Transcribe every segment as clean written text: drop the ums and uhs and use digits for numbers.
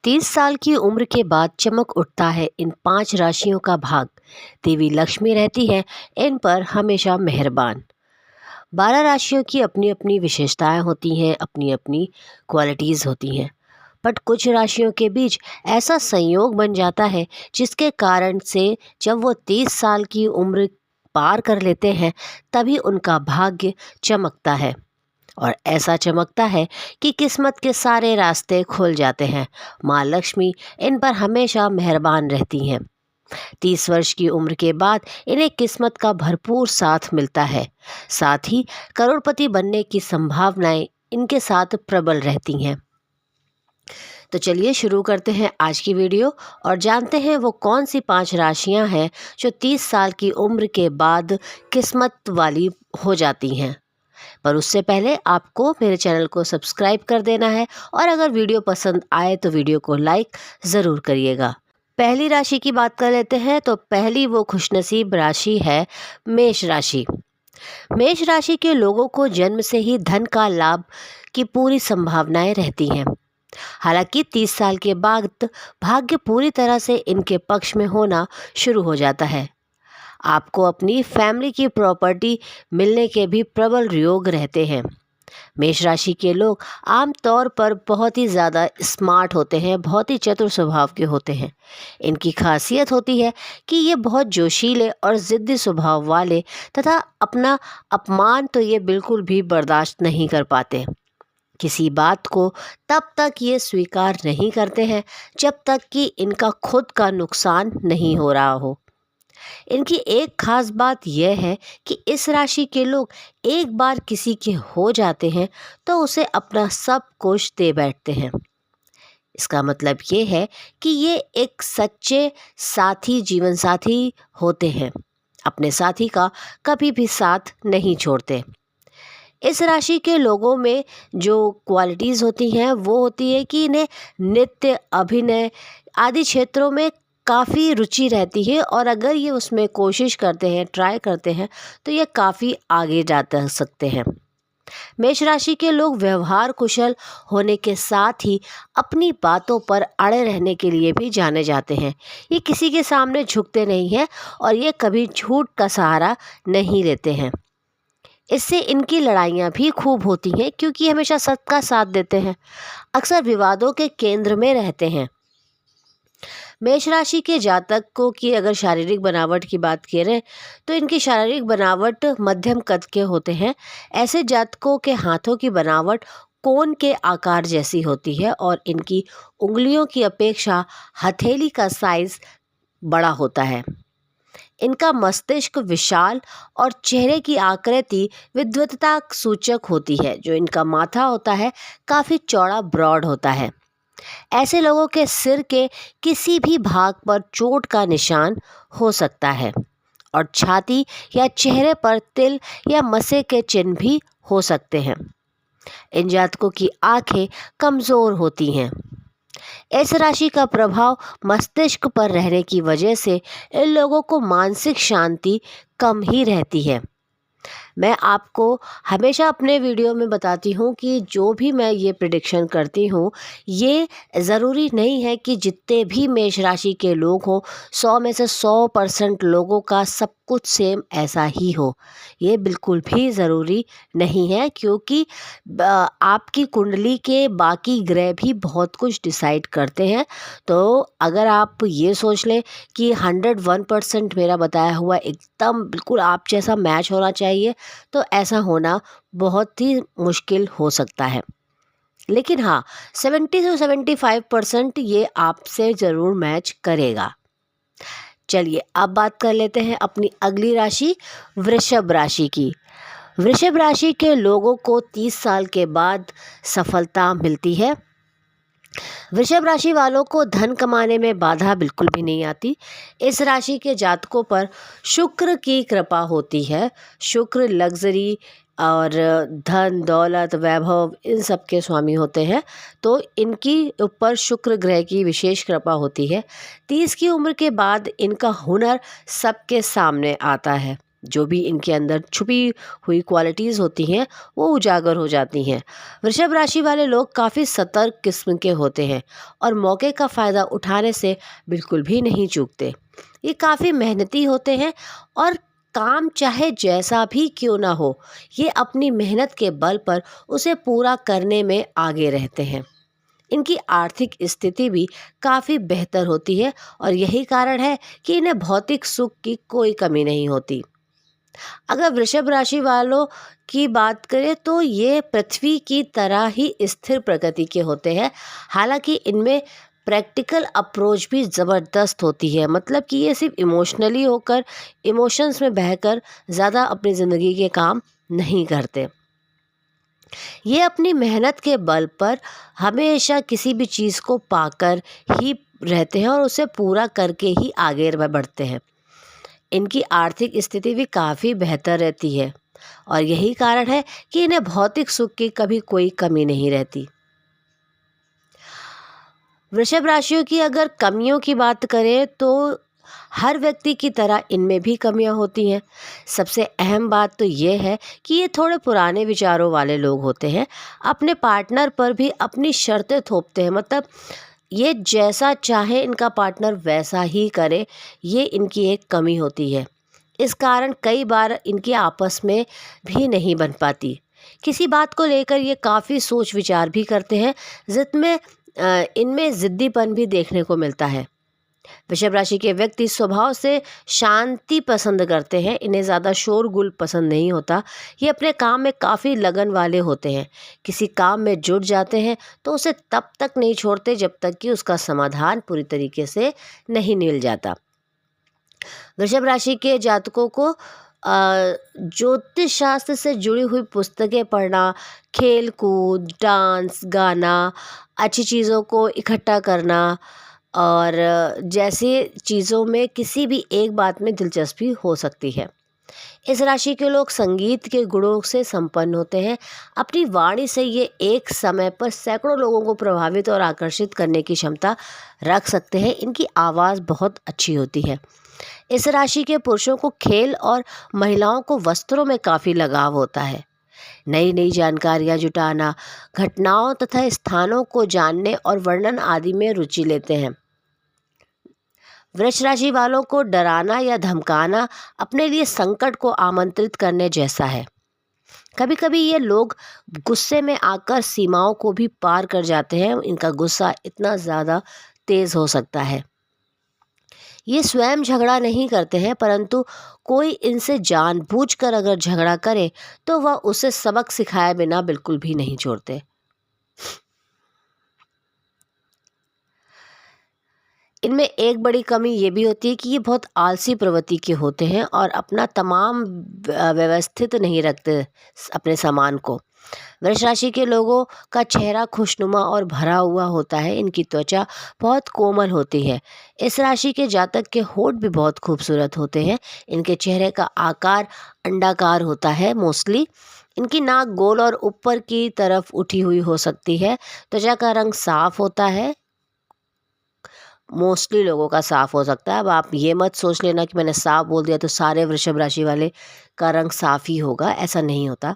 30 साल की उम्र के बाद चमक उठता है इन 5 राशियों का भाग। देवी लक्ष्मी रहती है इन पर हमेशा मेहरबान। 12 राशियों की अपनी अपनी विशेषताएं होती हैं, अपनी अपनी क्वालिटीज़ होती हैं। बट कुछ राशियों के बीच ऐसा संयोग बन जाता है जिसके कारण से जब वो 30 साल की उम्र पार कर लेते हैं तभी उनका भाग्य चमकता है। और ऐसा चमकता है कि किस्मत के सारे रास्ते खुल जाते हैं। माँ लक्ष्मी इन पर हमेशा मेहरबान रहती हैं। 30 वर्ष की उम्र के बाद इन्हें किस्मत का भरपूर साथ मिलता है। साथ ही करोड़पति बनने की संभावनाएं इनके साथ प्रबल रहती हैं। तो चलिए शुरू करते हैं आज की वीडियो और जानते हैं वो कौन सी 5 राशियां हैं जो 30 साल की उम्र के बाद किस्मत वाली हो जाती हैं। पर उससे पहले आपको मेरे चैनल को सब्सक्राइब कर देना है और अगर वीडियो पसंद आए तो वीडियो को लाइक ज़रूर करिएगा। पहली राशि की बात कर लेते हैं तो पहली वो खुशनसीब राशि है मेष राशि। मेष राशि के लोगों को जन्म से ही धन का लाभ की पूरी संभावनाएं रहती हैं। हालांकि 30 साल के बाद भाग्य पूरी तरह से इनके पक्ष में होना शुरू हो जाता है। आपको अपनी फैमिली की प्रॉपर्टी मिलने के भी प्रबल योग रहते हैं। मेष राशि के लोग आमतौर पर बहुत ही ज़्यादा स्मार्ट होते हैं, बहुत ही चतुर स्वभाव के होते हैं। इनकी खासियत होती है कि ये बहुत जोशीले और ज़िद्दी स्वभाव वाले तथा अपना अपमान तो ये बिल्कुल भी बर्दाश्त नहीं कर पाते। किसी बात को तब तक ये स्वीकार नहीं करते हैं जब तक कि इनका खुद का नुकसान नहीं हो रहा हो। इनकी एक खास बात यह है कि इस राशि के लोग एक बार किसी के हो जाते हैं तो उसे अपना सब कुछ दे बैठते हैं। इसका मतलब ये है कि ये एक सच्चे साथी, जीवन साथी होते हैं। अपने साथी का कभी भी साथ नहीं छोड़ते। इस राशि के लोगों में जो क्वालिटीज़ होती हैं वो होती है कि इन्हें नृत्य, अभिनय आदि क्षेत्रों में काफ़ी रुचि रहती है और अगर ये उसमें कोशिश करते हैं, ट्राई करते हैं तो ये काफ़ी आगे जा सकते हैं। मेष राशि के लोग व्यवहार कुशल होने के साथ ही अपनी बातों पर अड़े रहने के लिए भी जाने जाते हैं। ये किसी के सामने झुकते नहीं हैं और ये कभी झूठ का सहारा नहीं लेते हैं। इससे इनकी लड़ाइयाँ भी खूब होती हैं क्योंकि हमेशा सत्य का साथ देते हैं। अक्सर विवादों के केंद्र में रहते हैं। मेष राशि के जातकों की अगर शारीरिक बनावट की बात करें तो इनकी शारीरिक बनावट मध्यम कद के होते हैं। ऐसे जातकों के हाथों की बनावट कोन के आकार जैसी होती है और इनकी उंगलियों की अपेक्षा हथेली का साइज बड़ा होता है। इनका मस्तिष्क विशाल और चेहरे की आकृति विद्वत्ता सूचक होती है। जो इनका माथा होता है काफ़ी चौड़ा, ब्रॉड होता है। ऐसे लोगों के सिर के किसी भी भाग पर चोट का निशान हो सकता है और छाती या चेहरे पर तिल या मसे के चिन्ह भी हो सकते हैं। इन जातकों की आंखें कमज़ोर होती हैं। इस राशि का प्रभाव मस्तिष्क पर रहने की वजह से इन लोगों को मानसिक शांति कम ही रहती है। मैं आपको हमेशा अपने वीडियो में बताती हूँ कि जो भी मैं ये प्रेडिक्शन करती हूँ ये ज़रूरी नहीं है कि जितने भी मेष राशि के लोग हों 100 में से 100% लोगों का सब कुछ सेम ऐसा ही हो। ये बिल्कुल भी ज़रूरी नहीं है क्योंकि आपकी कुंडली के बाकी ग्रह भी बहुत कुछ डिसाइड करते हैं। तो अगर आप ये सोच लें कि 101% मेरा बताया हुआ एकदम बिल्कुल आप जैसा मैच होना चाहिए तो ऐसा होना बहुत ही मुश्किल हो सकता है। लेकिन हाँ 70 से 75% ये आपसे ज़रूर मैच करेगा। चलिए अब बात कर लेते हैं अपनी अगली राशि वृषभ राशि की। वृषभ राशि के लोगों को 30 साल के बाद सफलता मिलती है। वृषभ राशि वालों को धन कमाने में बाधा बिल्कुल भी नहीं आती। इस राशि के जातकों पर शुक्र की कृपा होती है। शुक्र लग्जरी और धन, दौलत, वैभव इन सब के स्वामी होते हैं। तो इनकी ऊपर शुक्र ग्रह की विशेष कृपा होती है। 30 की उम्र के बाद इनका हुनर सबके सामने आता है। जो भी इनके अंदर छुपी हुई क्वालिटीज़ होती हैं वो उजागर हो जाती हैं। वृषभ राशि वाले लोग काफ़ी सतर्क किस्म के होते हैं और मौके का फ़ायदा उठाने से बिल्कुल भी नहीं चूकते। ये काफ़ी मेहनती होते हैं और काम चाहे जैसा भी क्यों ना हो, ये अपनी मेहनत के बल पर उसे पूरा करने में आगे रहते हैं। इनकी आर्थिक स्थिति भी काफ़ी बेहतर होती है और यही कारण है कि इन्हें भौतिक सुख की कोई कमी नहीं होती। अगर वृषभ राशि वालों की बात करें तो ये पृथ्वी की तरह ही स्थिर प्रकृति के होते हैं। हालांकि इनमें प्रैक्टिकल अप्रोच भी ज़बरदस्त होती है, मतलब कि ये सिर्फ इमोशनली होकर, इमोशंस में बहकर ज़्यादा अपनी ज़िंदगी के काम नहीं करते। ये अपनी मेहनत के बल पर हमेशा किसी भी चीज़ को पाकर ही रहते हैं और उसे पूरा करके ही आगे बढ़ते हैं। इनकी आर्थिक स्थिति भी काफ़ी बेहतर रहती है और यही कारण है कि इन्हें भौतिक सुख की कभी कोई कमी नहीं रहती। वृषभ राशियों की अगर कमियों की बात करें तो हर व्यक्ति की तरह इनमें भी कमियां होती हैं। सबसे अहम बात तो ये है कि ये थोड़े पुराने विचारों वाले लोग होते हैं। अपने पार्टनर पर भी अपनी शर्तें थोपते हैं, मतलब ये जैसा चाहे इनका पार्टनर वैसा ही करे, ये इनकी एक कमी होती है। इस कारण कई बार इनकी आपस में भी नहीं बन पाती। किसी बात को लेकर ये काफ़ी सोच विचार भी करते हैं। इनमें ज़िद्दीपन भी देखने को मिलता है। वृषभ राशि के व्यक्ति स्वभाव से शांति पसंद करते हैं। इन्हें ज़्यादा शोरगुल पसंद नहीं होता। ये अपने काम में काफ़ी लगन वाले होते हैं। किसी काम में जुट जाते हैं तो उसे तब तक नहीं छोड़ते जब तक कि उसका समाधान पूरी तरीके से नहीं मिल जाता। वृषभ राशि के जातकों को ज्योतिष शास्त्र से जुड़ी हुई पुस्तकें पढ़ना, खेल कूद, डांस, गाना, अच्छी चीज़ों को इकट्ठा करना और जैसे चीज़ों में किसी भी एक बात में दिलचस्पी हो सकती है। इस राशि के लोग संगीत के गुणों से संपन्न होते हैं। अपनी वाणी से ये एक समय पर सैकड़ों लोगों को प्रभावित और आकर्षित करने की क्षमता रख सकते हैं। इनकी आवाज़ बहुत अच्छी होती है। इस राशि के पुरुषों को खेल और महिलाओं को वस्त्रों में काफ़ी लगाव होता है। नई नई जानकारियाँ जुटाना, घटनाओं तथा स्थानों को जानने और वर्णन आदि में रुचि लेते हैं। वृष राशि वालों को डराना या धमकाना अपने लिए संकट को आमंत्रित करने जैसा है। कभी कभी ये लोग गुस्से में आकर सीमाओं को भी पार कर जाते हैं। इनका गुस्सा इतना ज़्यादा तेज़ हो सकता है। ये स्वयं झगड़ा नहीं करते हैं, परंतु कोई इनसे जानबूझकर अगर झगड़ा करे तो वह उसे सबक सिखाए बिना बिल्कुल भी नहीं छोड़ते। इनमें एक बड़ी कमी ये भी होती है कि ये बहुत आलसी प्रवृत्ति के होते हैं और अपना तमाम व्यवस्थित नहीं रखते अपने सामान को। वृष राशि के लोगों का चेहरा खुशनुमा और भरा हुआ होता है। इनकी त्वचा बहुत कोमल होती है। इस राशि के जातक के होंठ भी बहुत खूबसूरत होते हैं। इनके चेहरे का आकार अंडाकार होता है मोस्टली। इनकी नाक गोल और ऊपर की तरफ उठी हुई हो सकती है। त्वचा का रंग साफ होता है, मोस्टली लोगों का साफ हो सकता है। अब आप ये मत सोच लेना कि मैंने साफ बोल दिया तो सारे वृषभ राशि वाले का रंग साफ ही होगा, ऐसा नहीं होता।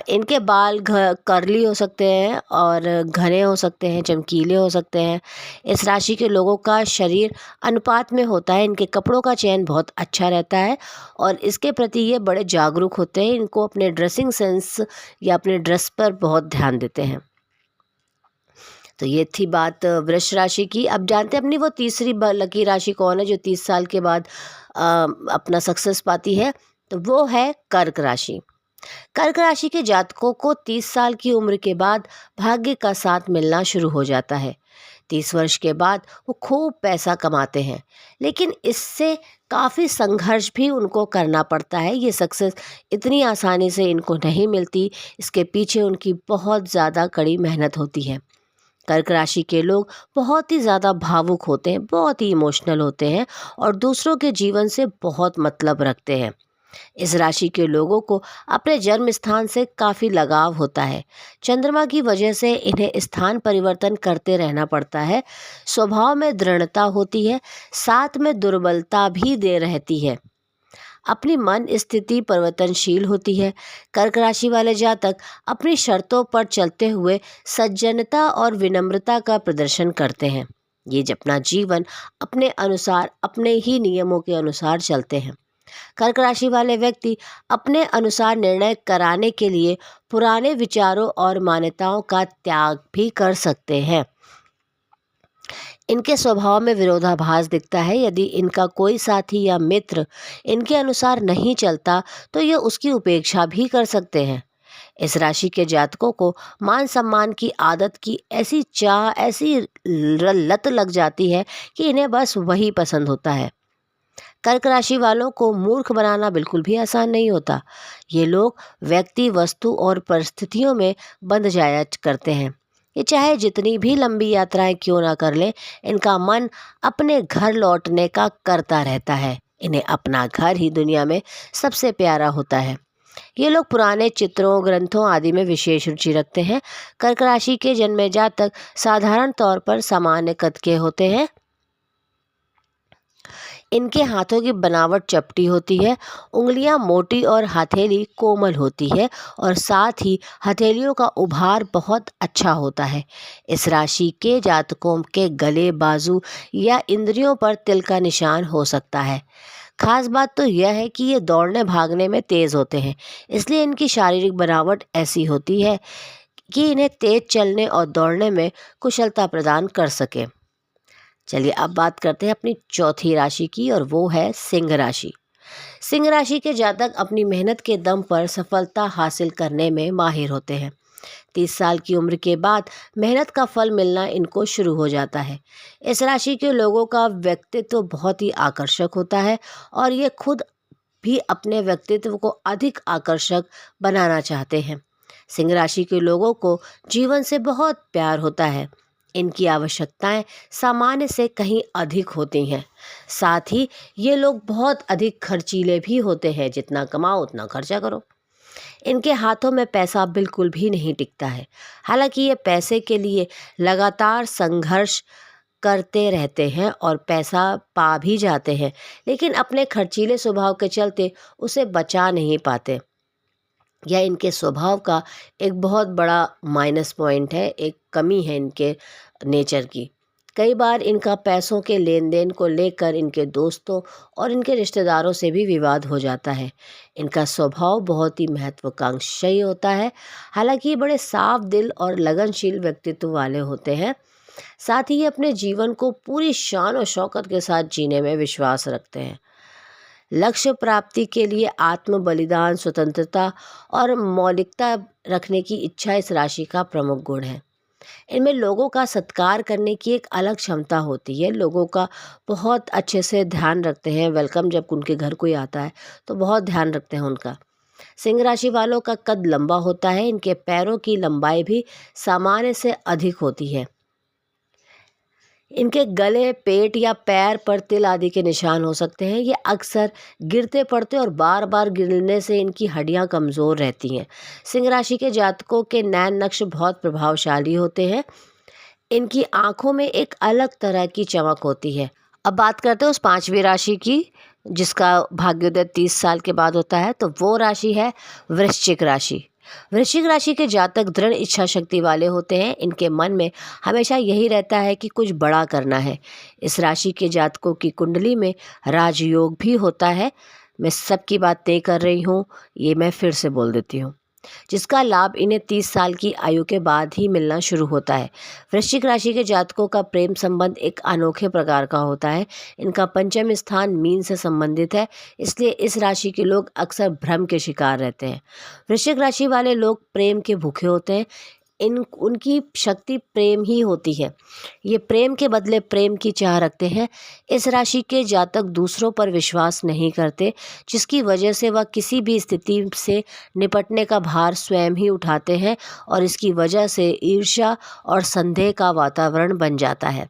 इनके बाल कर्ली हो सकते हैं और घने हो सकते हैं, चमकीले हो सकते हैं। इस राशि के लोगों का शरीर अनुपात में होता है। इनके कपड़ों का चयन बहुत अच्छा रहता है और इसके प्रति ये बड़े जागरूक होते हैं। इनको अपने ड्रेसिंग सेंस या अपने ड्रेस पर बहुत ध्यान देते हैं। तो ये थी बात वृष राशि की। अब जानते हैं अपनी वो तीसरी लकी राशि कौन है जो 30 साल के बाद अपना सक्सेस पाती है। तो वो है कर्क राशि। कर्क राशि के जातकों को 30 साल की उम्र के बाद भाग्य का साथ मिलना शुरू हो जाता है। 30 वर्ष के बाद वो खूब पैसा कमाते हैं, लेकिन इससे काफ़ी संघर्ष भी उनको करना पड़ता है। ये सक्सेस इतनी आसानी से इनको नहीं मिलती। इसके पीछे उनकी बहुत ज़्यादा कड़ी मेहनत होती है। कर्क राशि के लोग बहुत ही ज़्यादा भावुक होते हैं, बहुत ही इमोशनल होते हैं और दूसरों के जीवन से बहुत मतलब रखते हैं। इस राशि के लोगों को अपने जन्म स्थान से काफ़ी लगाव होता है। चंद्रमा की वजह से इन्हें स्थान परिवर्तन करते रहना पड़ता है। स्वभाव में दृढ़ता होती है, साथ में दुर्बलता भी दे रहती है। अपनी मन स्थिति परिवर्तनशील होती है। कर्क राशि वाले जातक अपनी शर्तों पर चलते हुए सज्जनता और विनम्रता का प्रदर्शन करते हैं। ये अपना जीवन अपने अनुसार, अपने ही नियमों के अनुसार चलते हैं। कर्क राशि वाले व्यक्ति अपने अनुसार निर्णय कराने के लिए पुराने विचारों और मान्यताओं का त्याग भी कर सकते हैं। इनके स्वभाव में विरोधाभास दिखता है। यदि इनका कोई साथी या मित्र इनके अनुसार नहीं चलता तो ये उसकी उपेक्षा भी कर सकते हैं। इस राशि के जातकों को मान सम्मान की आदत की ऐसी चाह, ऐसी लत लग जाती है कि इन्हें बस वही पसंद होता है। कर्क राशि वालों को मूर्ख बनाना बिल्कुल भी आसान नहीं होता। ये लोग व्यक्ति, वस्तु और परिस्थितियों में बंध जाया करते हैं। ये चाहे जितनी भी लंबी यात्राएं क्यों ना कर लें, इनका मन अपने घर लौटने का करता रहता है। इन्हें अपना घर ही दुनिया में सबसे प्यारा होता है। ये लोग पुराने चित्रों, ग्रंथों आदि में विशेष रुचि रखते हैं। कर्क राशि के जन्मे जातक साधारण तौर पर सामान्य कद के होते हैं। इनके हाथों की बनावट चपटी होती है, उंगलियां मोटी और हथेली कोमल होती है और साथ ही हथेलियों का उभार बहुत अच्छा होता है। इस राशि के जातकों के गले, बाजू या इंद्रियों पर तिल का निशान हो सकता है। खास बात तो यह है कि ये दौड़ने भागने में तेज होते हैं, इसलिए इनकी शारीरिक बनावट ऐसी होती है कि इन्हें तेज चलने और दौड़ने में कुशलता प्रदान कर सके। चलिए अब बात करते हैं अपनी चौथी राशि की, और वो है सिंह राशि। सिंह राशि के जातक अपनी मेहनत के दम पर सफलता हासिल करने में माहिर होते हैं। 30 साल की उम्र के बाद मेहनत का फल मिलना इनको शुरू हो जाता है। इस राशि के लोगों का व्यक्तित्व बहुत ही आकर्षक होता है और ये खुद भी अपने व्यक्तित्व को अधिक आकर्षक बनाना चाहते हैं। सिंह राशि के लोगों को जीवन से बहुत प्यार होता है। इनकी आवश्यकताएं सामान्य से कहीं अधिक होती हैं। साथ ही ये लोग बहुत अधिक खर्चीले भी होते हैं। जितना कमाओ उतना खर्चा करो। इनके हाथों में पैसा बिल्कुल भी नहीं टिकता है। हालांकि ये पैसे के लिए लगातार संघर्ष करते रहते हैं और पैसा पा भी जाते हैं, लेकिन अपने खर्चीले स्वभाव के चलते उसे बचा नहीं पाते। यह इनके स्वभाव का एक बहुत बड़ा माइनस पॉइंट है, एक कमी है इनके नेचर की। कई बार इनका पैसों के लेन देन को लेकर इनके दोस्तों और इनके रिश्तेदारों से भी विवाद हो जाता है। इनका स्वभाव बहुत ही महत्वाकांक्षी होता है। हालांकि ये बड़े साफ दिल और लगनशील व्यक्तित्व वाले होते हैं। साथ ही ये अपने जीवन को पूरी शान और शौकत के साथ जीने में विश्वास रखते हैं। लक्ष्य प्राप्ति के लिए आत्म बलिदान, स्वतंत्रता और मौलिकता रखने की इच्छा इस राशि का प्रमुख गुण है। इनमें लोगों का सत्कार करने की एक अलग क्षमता होती है। लोगों का बहुत अच्छे से ध्यान रखते हैं। वेलकम जब उनके घर कोई आता है तो बहुत ध्यान रखते हैं उनका। सिंह राशि वालों का कद लंबा होता है। इनके पैरों की लंबाई भी सामान्य से अधिक होती है। इनके गले, पेट या पैर पर तिल आदि के निशान हो सकते हैं। ये अक्सर गिरते पड़ते और बार बार गिरने से इनकी हड्डियां कमज़ोर रहती हैं। सिंह राशि के जातकों के नैन नक्श बहुत प्रभावशाली होते हैं। इनकी आंखों में एक अलग तरह की चमक होती है। अब बात करते हैं उस पांचवी राशि की जिसका भाग्योदय 30 साल के बाद होता है, तो वो राशि है वृश्चिक राशि। वृश्चिक राशि के जातक दृढ़ इच्छा शक्ति वाले होते हैं। इनके मन में हमेशा यही रहता है कि कुछ बड़ा करना है। इस राशि के जातकों की कुंडली में राजयोग भी होता है। मैं सबकी बात नहीं कर रही हूँ, ये मैं फिर से बोल देती हूँ, जिसका लाभ इन्हें 30 साल की आयु के बाद ही मिलना शुरू होता है। वृश्चिक राशि के जातकों का प्रेम संबंध एक अनोखे प्रकार का होता है। इनका पंचम स्थान मीन से संबंधित है, इसलिए इस राशि के लोग अक्सर भ्रम के शिकार रहते हैं। वृश्चिक राशि वाले लोग प्रेम के भूखे होते हैं। उनकी शक्ति प्रेम ही होती है। ये प्रेम के बदले प्रेम की चाह रखते हैं। इस राशि के जातक दूसरों पर विश्वास नहीं करते, जिसकी वजह से वह किसी भी स्थिति से निपटने का भार स्वयं ही उठाते हैं और इसकी वजह से ईर्ष्या और संदेह का वातावरण बन जाता है।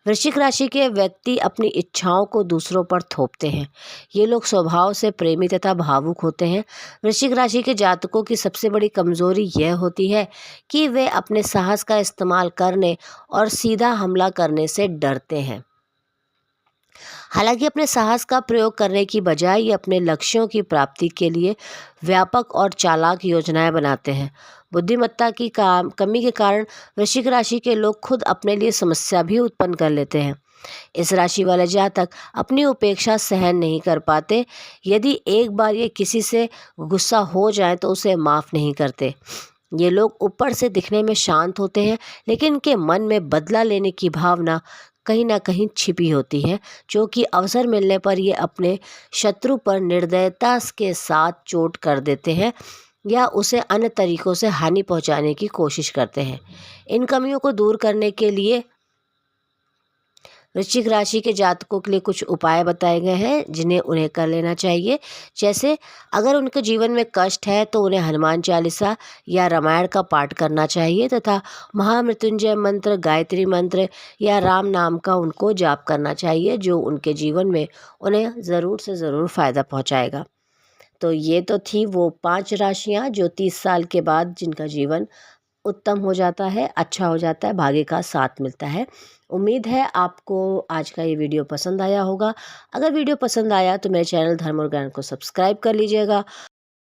वृश्चिक राशि के व्यक्ति अपनी इच्छाओं को दूसरों पर थोपते हैं। ये लोग स्वभाव से प्रेमी तथा भावुक होते हैं। वृश्चिक राशि के जातकों की सबसे बड़ी कमजोरी यह होती है कि वे अपने साहस का इस्तेमाल करने और सीधा हमला करने से डरते हैं। हालांकि अपने साहस का प्रयोग करने की बजाय ये अपने लक्ष्यों की प्राप्ति के लिए व्यापक और चालाक योजनाएं बनाते हैं। बुद्धिमत्ता की कमी के कारण वृश्चिक राशि के लोग खुद अपने लिए समस्या भी उत्पन्न कर लेते हैं। इस राशि वाले जातक अपनी उपेक्षा सहन नहीं कर पाते। यदि एक बार ये किसी से गुस्सा हो जाए तो उसे माफ़ नहीं करते। ये लोग ऊपर से दिखने में शांत होते हैं, लेकिन इनके मन में बदला लेने की भावना कहीं ना कहीं छिपी होती है, जो कि अवसर मिलने पर ये अपने शत्रु पर निर्दयता के साथ चोट कर देते हैं या उसे अन्य तरीकों से हानि पहुंचाने की कोशिश करते हैं। इन कमियों को दूर करने के लिए वृश्चिक राशि के जातकों के लिए कुछ उपाय बताए गए हैं जिन्हें उन्हें कर लेना चाहिए। जैसे अगर उनके जीवन में कष्ट है तो उन्हें हनुमान चालीसा या रामायण का पाठ करना चाहिए तथा महामृत्युंजय मंत्र, गायत्री मंत्र या राम नाम का उनको जाप करना चाहिए, जो उनके जीवन में उन्हें ज़रूर से ज़रूर फ़ायदा पहुंचाएगा। तो ये तो थी वो 5 राशियां जो 30 साल के बाद जिनका जीवन उत्तम हो जाता है, अच्छा हो जाता है, भाग्य का साथ मिलता है। उम्मीद है आपको आज का ये वीडियो पसंद आया होगा। अगर वीडियो पसंद आया तो मेरे चैनल धर्म और ज्ञान को सब्सक्राइब कर लीजिएगा